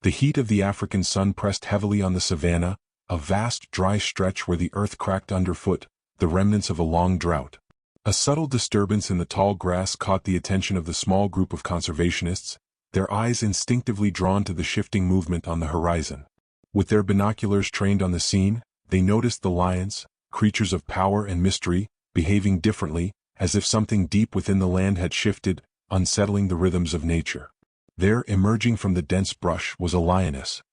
The heat of the African sun pressed heavily on the savannah, a vast dry stretch where the earth cracked underfoot, the remnants of a long drought. A subtle disturbance in the tall grass caught the attention of the small group of conservationists, their eyes instinctively drawn to the shifting movement on the horizon. With their binoculars trained on the scene, they noticed the lions, creatures of power and mystery, behaving differently, as if something deep within the land had shifted, unsettling the rhythms of nature. There, emerging from the dense brush, was a lioness.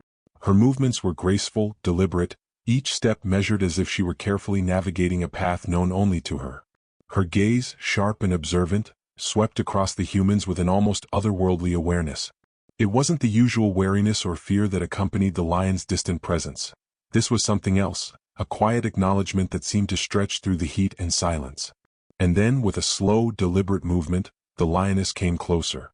Her movements were graceful, deliberate, each step measured as if she were carefully navigating a path known only to her. Her gaze, sharp and observant, swept across the humans with an almost otherworldly awareness. It wasn't the usual wariness or fear that accompanied the lion's distant presence. This was something else, a quiet acknowledgement that seemed to stretch through the heat and silence. And then, with a slow, deliberate movement, the lioness came closer.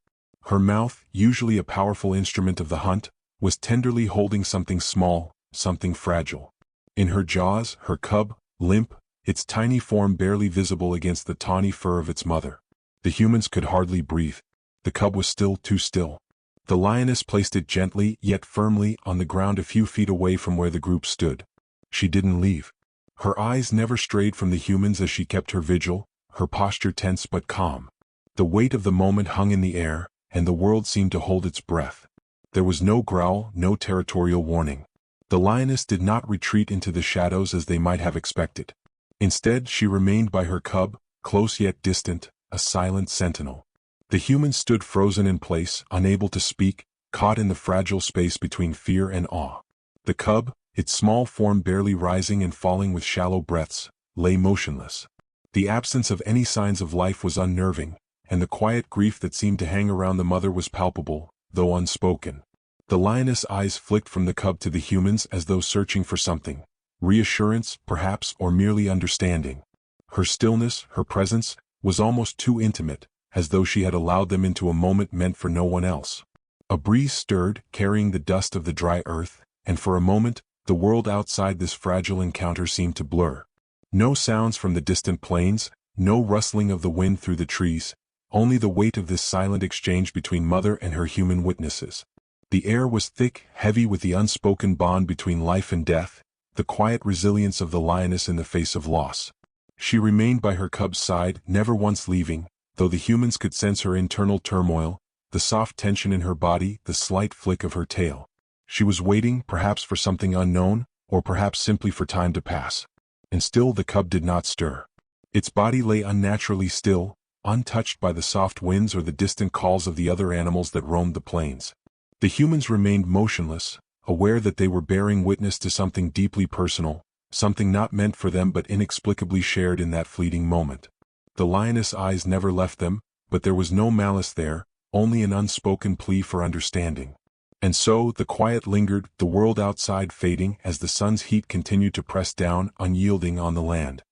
Her mouth, usually a powerful instrument of the hunt, was tenderly holding something small, something fragile. In her jaws, her cub, limp, its tiny form barely visible against the tawny fur of its mother. The humans could hardly breathe. The cub was still too still. The lioness placed it gently, yet firmly, on the ground a few feet away from where the group stood. She didn't leave. Her eyes never strayed from the humans as she kept her vigil, her posture tense but calm. The weight of the moment hung in the air, and the world seemed to hold its breath. There was no growl, no territorial warning. The lioness did not retreat into the shadows as they might have expected. Instead, she remained by her cub, close yet distant, a silent sentinel. The humans stood frozen in place, unable to speak, caught in the fragile space between fear and awe. The cub, its small form barely rising and falling with shallow breaths, lay motionless. The absence of any signs of life was unnerving, and the quiet grief that seemed to hang around the mother was palpable, though unspoken. The lioness' eyes flicked from the cub to the humans as though searching for something. Reassurance, perhaps, or merely understanding. Her stillness, her presence, was almost too intimate, as though she had allowed them into a moment meant for no one else. A breeze stirred, carrying the dust of the dry earth, and for a moment, the world outside this fragile encounter seemed to blur. No sounds from the distant plains, no rustling of the wind through the trees, only the weight of this silent exchange between mother and her human witnesses. The air was thick, heavy with the unspoken bond between life and death, the quiet resilience of the lioness in the face of loss. She remained by her cub's side, never once leaving, though the humans could sense her internal turmoil, the soft tension in her body, the slight flick of her tail. She was waiting, perhaps for something unknown, or perhaps simply for time to pass. And still the cub did not stir. Its body lay unnaturally still, untouched by the soft winds or the distant calls of the other animals that roamed the plains. The humans remained motionless, aware that they were bearing witness to something deeply personal, something not meant for them but inexplicably shared in that fleeting moment. The lioness' eyes never left them, but there was no malice there, only an unspoken plea for understanding. And so, the quiet lingered, the world outside fading as the sun's heat continued to press down, unyielding on the land.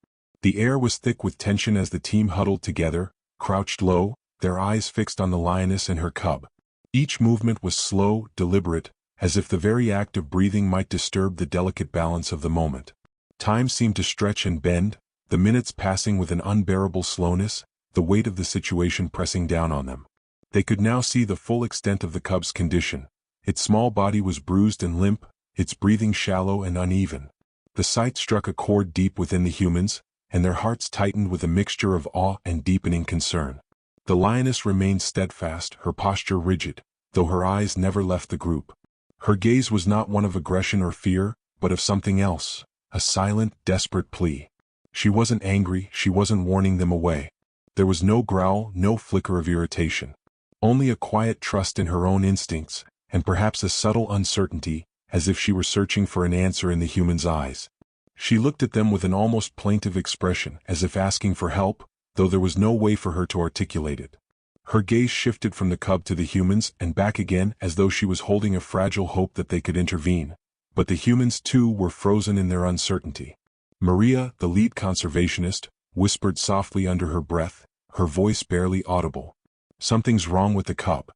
The air was thick with tension as the team huddled together, crouched low, their eyes fixed on the lioness and her cub. Each movement was slow, deliberate, as if the very act of breathing might disturb the delicate balance of the moment. Time seemed to stretch and bend, the minutes passing with an unbearable slowness, the weight of the situation pressing down on them. They could now see the full extent of the cub's condition. Its small body was bruised and limp, its breathing shallow and uneven. The sight struck a chord deep within the humans, and their hearts tightened with a mixture of awe and deepening concern. The lioness remained steadfast, her posture rigid, though her eyes never left the group. Her gaze was not one of aggression or fear, but of something else, a silent, desperate plea. She wasn't angry, she wasn't warning them away. There was no growl, no flicker of irritation. Only a quiet trust in her own instincts, and perhaps a subtle uncertainty, as if she were searching for an answer in the human's eyes. She looked at them with an almost plaintive expression, as if asking for help, though there was no way for her to articulate it. Her gaze shifted from the cub to the humans and back again as though she was holding a fragile hope that they could intervene. But the humans too were frozen in their uncertainty. Maria, the lead conservationist, whispered softly under her breath, her voice barely audible. "Something's wrong with the cub."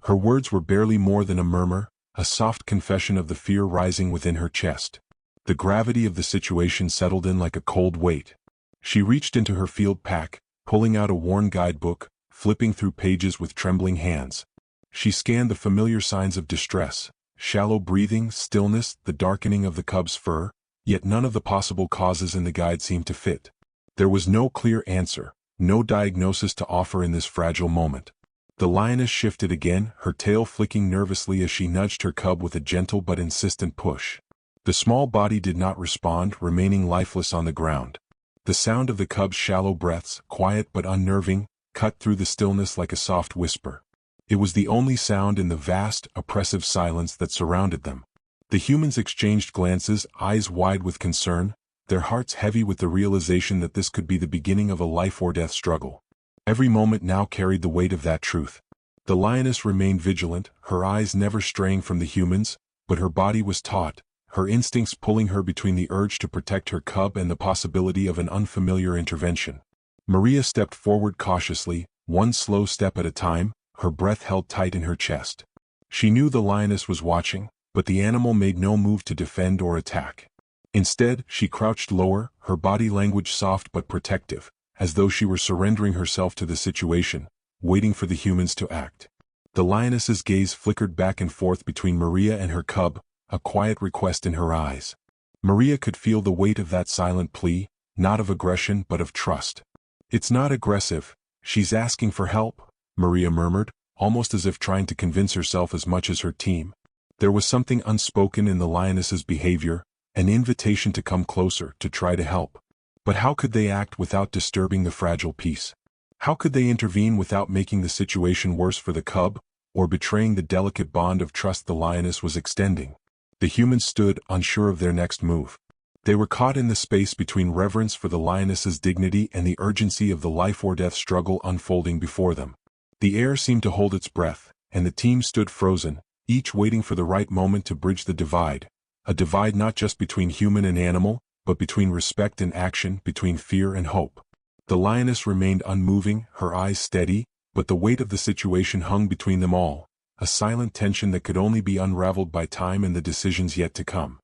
Her words were barely more than a murmur, a soft confession of the fear rising within her chest. The gravity of the situation settled in like a cold weight. She reached into her field pack, pulling out a worn guidebook, flipping through pages with trembling hands. She scanned the familiar signs of distress, shallow breathing, stillness, the darkening of the cub's fur, yet none of the possible causes in the guide seemed to fit. There was no clear answer, no diagnosis to offer in this fragile moment. The lioness shifted again, her tail flicking nervously as she nudged her cub with a gentle but insistent push. The small body did not respond, remaining lifeless on the ground. The sound of the cub's shallow breaths, quiet but unnerving, cut through the stillness like a soft whisper. It was the only sound in the vast, oppressive silence that surrounded them. The humans exchanged glances, eyes wide with concern, their hearts heavy with the realization that this could be the beginning of a life-or-death struggle. Every moment now carried the weight of that truth. The lioness remained vigilant, her eyes never straying from the humans, but her body was taut, her instincts pulling her between the urge to protect her cub and the possibility of an unfamiliar intervention. Maria stepped forward cautiously, one slow step at a time, her breath held tight in her chest. She knew the lioness was watching, but the animal made no move to defend or attack. Instead, she crouched lower, her body language soft but protective, as though she were surrendering herself to the situation, waiting for the humans to act. The lioness's gaze flickered back and forth between Maria and her cub, a quiet request in her eyes. Maria could feel the weight of that silent plea, not of aggression but of trust. "It's not aggressive, she's asking for help," Maria murmured, almost as if trying to convince herself as much as her team. There was something unspoken in the lioness's behavior, an invitation to come closer, to try to help. But how could they act without disturbing the fragile peace? How could they intervene without making the situation worse for the cub, or betraying the delicate bond of trust the lioness was extending? The humans stood, unsure of their next move. They were caught in the space between reverence for the lioness's dignity and the urgency of the life-or-death struggle unfolding before them. The air seemed to hold its breath, and the team stood frozen, each waiting for the right moment to bridge the divide, a divide not just between human and animal, but between respect and action, between fear and hope. The lioness remained unmoving, her eyes steady, but the weight of the situation hung between them all, a silent tension that could only be unraveled by time and the decisions yet to come.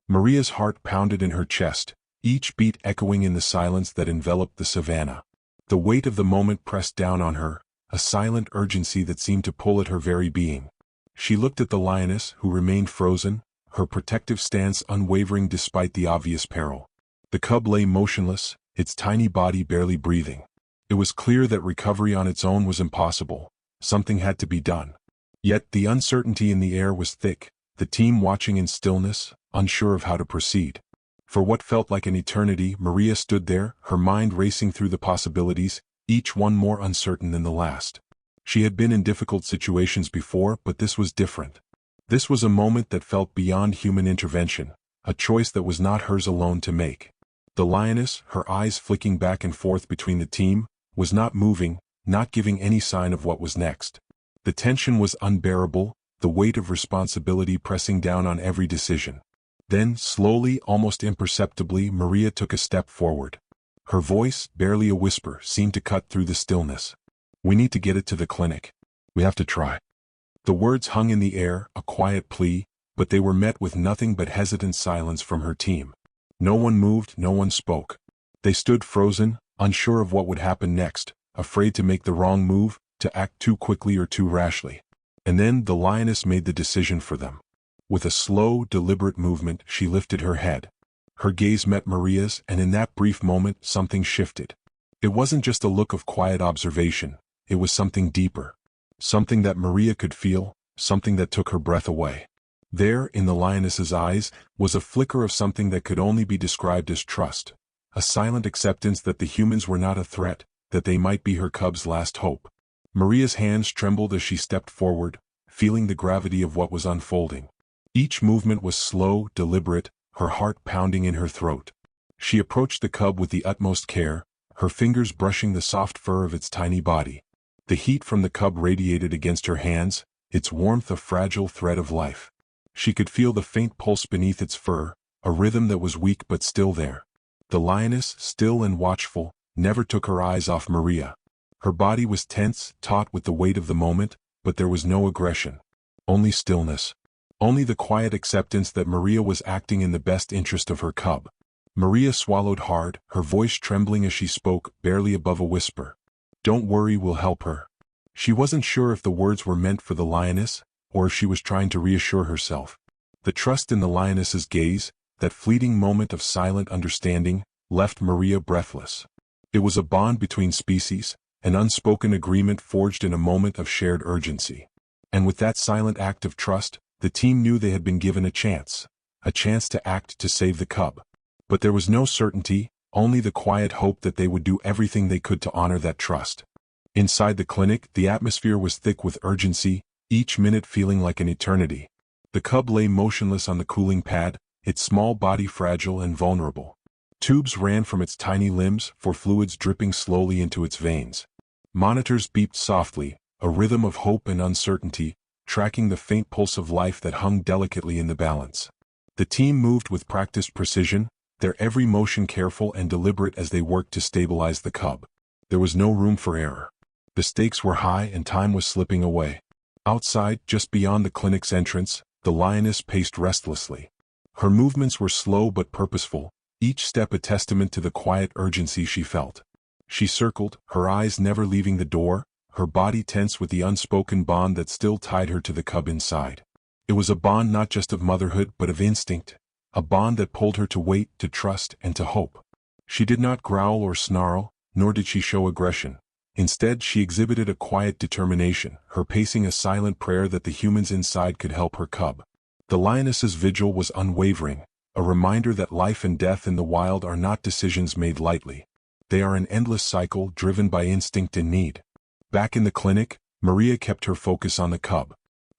Maria's heart pounded in her chest, each beat echoing in the silence that enveloped the savannah. The weight of the moment pressed down on her, a silent urgency that seemed to pull at her very being. She looked at the lioness, who remained frozen, her protective stance unwavering despite the obvious peril. The cub lay motionless, its tiny body barely breathing. It was clear that recovery on its own was impossible. Something had to be done. Yet the uncertainty in the air was thick, the team watching in stillness, unsure of how to proceed. For what felt like an eternity, Maria stood there, her mind racing through the possibilities, each one more uncertain than the last. She had been in difficult situations before, but this was different. This was a moment that felt beyond human intervention, a choice that was not hers alone to make. The lioness, her eyes flicking back and forth between the team, was not moving, not giving any sign of what was next. The tension was unbearable, the weight of responsibility pressing down on every decision. Then, slowly, almost imperceptibly, Maria took a step forward. Her voice, barely a whisper, seemed to cut through the stillness. "We need to get it to the clinic. We have to try." The words hung in the air, a quiet plea, but they were met with nothing but hesitant silence from her team. No one moved, no one spoke. They stood frozen, unsure of what would happen next, afraid to make the wrong move, to act too quickly or too rashly. And then the lioness made the decision for them. With a slow, deliberate movement, she lifted her head. Her gaze met Maria's, and in that brief moment, something shifted. It wasn't just a look of quiet observation, it was something deeper. Something that Maria could feel, something that took her breath away. There, in the lioness's eyes, was a flicker of something that could only be described as trust. A silent acceptance that the humans were not a threat, that they might be her cub's last hope. Maria's hands trembled as she stepped forward, feeling the gravity of what was unfolding. Each movement was slow, deliberate, her heart pounding in her throat. She approached the cub with the utmost care, her fingers brushing the soft fur of its tiny body. The heat from the cub radiated against her hands, its warmth a fragile thread of life. She could feel the faint pulse beneath its fur, a rhythm that was weak but still there. The lioness, still and watchful, never took her eyes off Maria. Her body was tense, taut with the weight of the moment, but there was no aggression. Only stillness. Only the quiet acceptance that Maria was acting in the best interest of her cub. Maria swallowed hard, her voice trembling as she spoke, barely above a whisper. "Don't worry, we'll help her." She wasn't sure if the words were meant for the lioness, or if she was trying to reassure herself. The trust in the lioness's gaze, that fleeting moment of silent understanding, left Maria breathless. It was a bond between species, an unspoken agreement forged in a moment of shared urgency. And with that silent act of trust, the team knew they had been given a chance to act to save the cub. But there was no certainty, only the quiet hope that they would do everything they could to honor that trust. Inside the clinic, the atmosphere was thick with urgency, each minute feeling like an eternity. The cub lay motionless on the cooling pad, its small body fragile and vulnerable. Tubes ran from its tiny limbs, for fluids dripping slowly into its veins. Monitors beeped softly, a rhythm of hope and uncertainty, tracking the faint pulse of life that hung delicately in the balance. The team moved with practiced precision, their every motion careful and deliberate as they worked to stabilize the cub. There was no room for error. The stakes were high and time was slipping away. Outside, just beyond the clinic's entrance, the lioness paced restlessly. Her movements were slow but purposeful, each step a testament to the quiet urgency she felt. She circled, her eyes never leaving the door, her body tense with the unspoken bond that still tied her to the cub inside. It was a bond not just of motherhood but of instinct, a bond that pulled her to wait, to trust, and to hope. She did not growl or snarl, nor did she show aggression. Instead, she exhibited a quiet determination, her pacing a silent prayer that the humans inside could help her cub. The lioness's vigil was unwavering, a reminder that life and death in the wild are not decisions made lightly. They are an endless cycle driven by instinct and need. Back in the clinic, Maria kept her focus on the cub.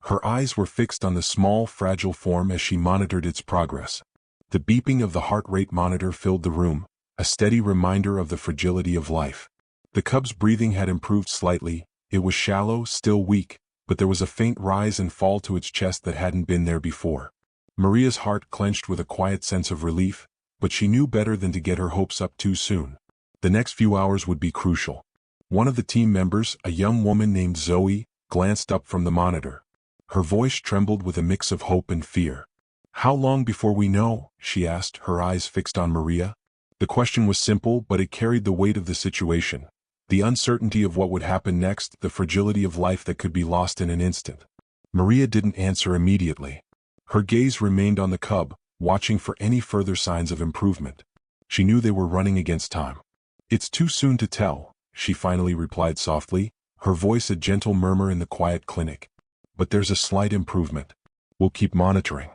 Her eyes were fixed on the small, fragile form as she monitored its progress. The beeping of the heart rate monitor filled the room, a steady reminder of the fragility of life. The cub's breathing had improved slightly, it was shallow, still weak, but there was a faint rise and fall to its chest that hadn't been there before. Maria's heart clenched with a quiet sense of relief, but she knew better than to get her hopes up too soon. The next few hours would be crucial. One of the team members, a young woman named Zoe, glanced up from the monitor. Her voice trembled with a mix of hope and fear. "How long before we know?" she asked, her eyes fixed on Maria. The question was simple, but it carried the weight of the situation. The uncertainty of what would happen next, the fragility of life that could be lost in an instant. Maria didn't answer immediately. Her gaze remained on the cub, watching for any further signs of improvement. She knew they were running against time. "It's too soon to tell," she finally replied softly, her voice a gentle murmur in the quiet clinic. "But there's a slight improvement. We'll keep monitoring."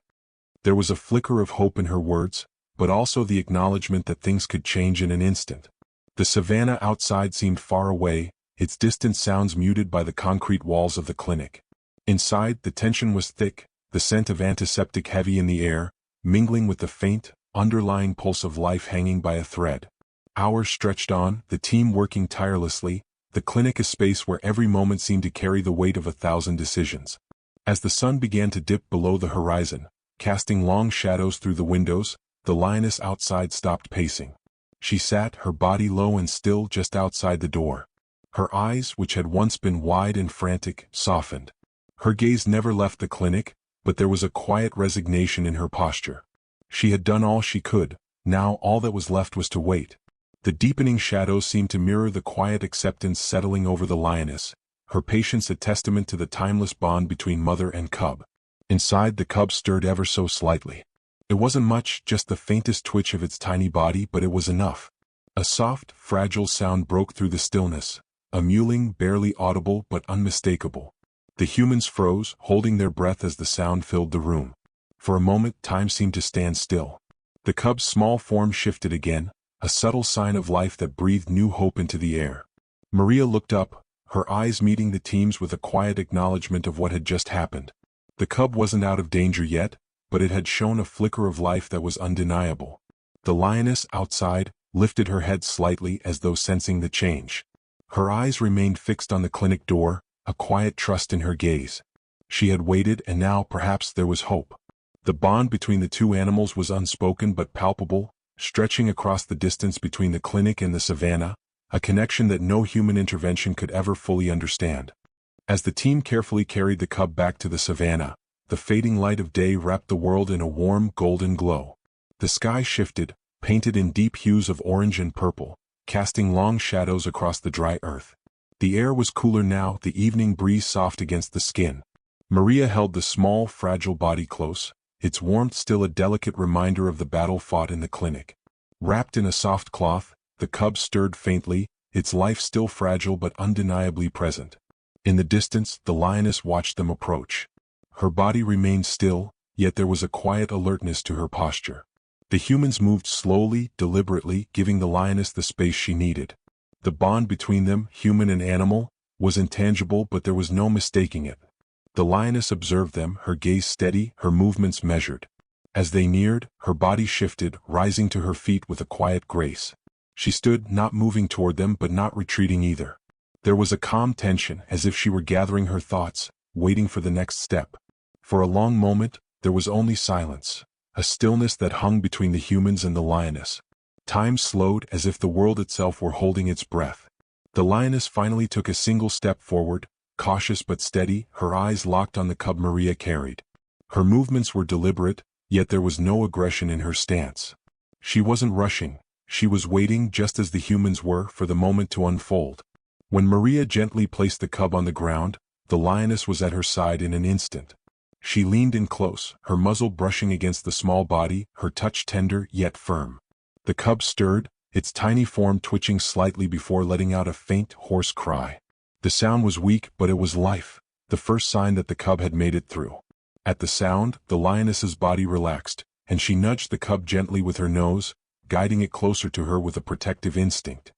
There was a flicker of hope in her words, but also the acknowledgement that things could change in an instant. The savannah outside seemed far away, its distant sounds muted by the concrete walls of the clinic. Inside, the tension was thick, the scent of antiseptic heavy in the air, mingling with the faint, underlying pulse of life hanging by a thread. Hours stretched on, the team working tirelessly, the clinic a space where every moment seemed to carry the weight of 1,000 decisions. As the sun began to dip below the horizon, casting long shadows through the windows, the lioness outside stopped pacing. She sat, her body low and still, just outside the door. Her eyes, which had once been wide and frantic, softened. Her gaze never left the clinic, but there was a quiet resignation in her posture. She had done all she could, now all that was left was to wait. The deepening shadows seemed to mirror the quiet acceptance settling over the lioness, her patience a testament to the timeless bond between mother and cub. Inside, the cub stirred ever so slightly. It wasn't much, just the faintest twitch of its tiny body, but it was enough. A soft, fragile sound broke through the stillness, a mewling barely audible but unmistakable. The humans froze, holding their breath as the sound filled the room. For a moment, time seemed to stand still. The cub's small form shifted again, a subtle sign of life that breathed new hope into the air. Maria looked up, her eyes meeting the team's with a quiet acknowledgement of what had just happened. The cub wasn't out of danger yet, but it had shown a flicker of life that was undeniable. The lioness, outside, lifted her head slightly as though sensing the change. Her eyes remained fixed on the clinic door, a quiet trust in her gaze. She had waited, and now perhaps there was hope. The bond between the two animals was unspoken but palpable, stretching across the distance between the clinic and the savannah, a connection that no human intervention could ever fully understand. As the team carefully carried the cub back to the savannah, the fading light of day wrapped the world in a warm, golden glow. The sky shifted, painted in deep hues of orange and purple, casting long shadows across the dry earth. The air was cooler now, the evening breeze soft against the skin. Maria held the small, fragile body close, its warmth still a delicate reminder of the battle fought in the clinic. Wrapped in a soft cloth, the cub stirred faintly, its life still fragile but undeniably present. In the distance, the lioness watched them approach. Her body remained still, yet there was a quiet alertness to her posture. The humans moved slowly, deliberately, giving the lioness the space she needed. The bond between them, human and animal, was intangible, but there was no mistaking it. The lioness observed them, her gaze steady, her movements measured. As they neared, her body shifted, rising to her feet with a quiet grace. She stood, not moving toward them but not retreating either. There was a calm tension, as if she were gathering her thoughts, waiting for the next step. For a long moment, there was only silence, a stillness that hung between the humans and the lioness. Time slowed, as if the world itself were holding its breath. The lioness finally took a single step forward, cautious but steady, her eyes locked on the cub Maria carried. Her movements were deliberate, yet there was no aggression in her stance. She wasn't rushing, she was waiting, just as the humans were, for the moment to unfold. When Maria gently placed the cub on the ground, the lioness was at her side in an instant. She leaned in close, her muzzle brushing against the small body, her touch tender yet firm. The cub stirred, its tiny form twitching slightly before letting out a faint, hoarse cry. The sound was weak, but it was life, the first sign that the cub had made it through. At the sound, the lioness's body relaxed, and she nudged the cub gently with her nose, guiding it closer to her with a protective instinct.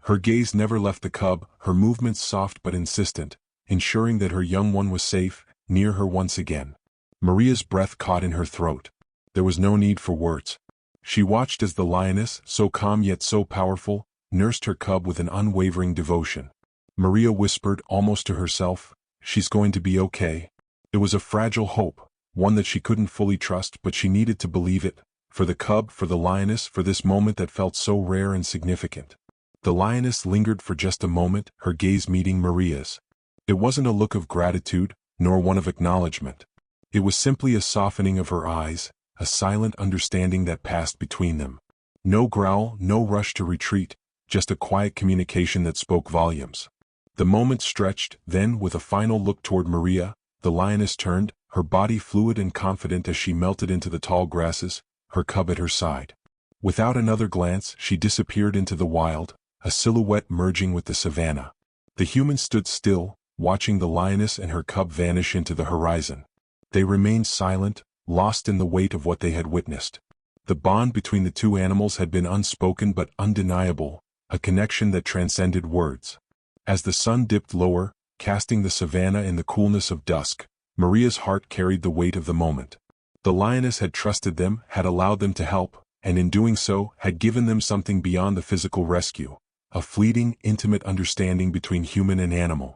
Her gaze never left the cub, her movements soft but insistent, ensuring that her young one was safe, near her once again. Maria's breath caught in her throat. There was no need for words. She watched as the lioness, so calm yet so powerful, nursed her cub with an unwavering devotion. Maria whispered, almost to herself, "She's going to be okay." It was a fragile hope, one that she couldn't fully trust, but she needed to believe it, for the cub, for the lioness, for this moment that felt so rare and significant. The lioness lingered for just a moment, her gaze meeting Maria's. It wasn't a look of gratitude, nor one of acknowledgement. It was simply a softening of her eyes, a silent understanding that passed between them. No growl, no rush to retreat, just a quiet communication that spoke volumes. The moment stretched, then, with a final look toward Maria, the lioness turned, her body fluid and confident as she melted into the tall grasses, her cub at her side. Without another glance, she disappeared into the wild, a silhouette merging with the savannah. The humans stood still, watching the lioness and her cub vanish into the horizon. They remained silent, lost in the weight of what they had witnessed. The bond between the two animals had been unspoken but undeniable, a connection that transcended words. As the sun dipped lower, casting the savannah in the coolness of dusk, Maria's heart carried the weight of the moment. The lioness had trusted them, had allowed them to help, and in doing so, had given them something beyond the physical rescue, a fleeting, intimate understanding between human and animal.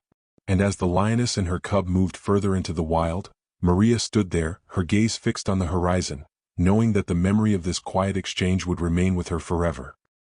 And as the lioness and her cub moved further into the wild, Maria stood there, her gaze fixed on the horizon, knowing that the memory of this quiet exchange would remain with her forever.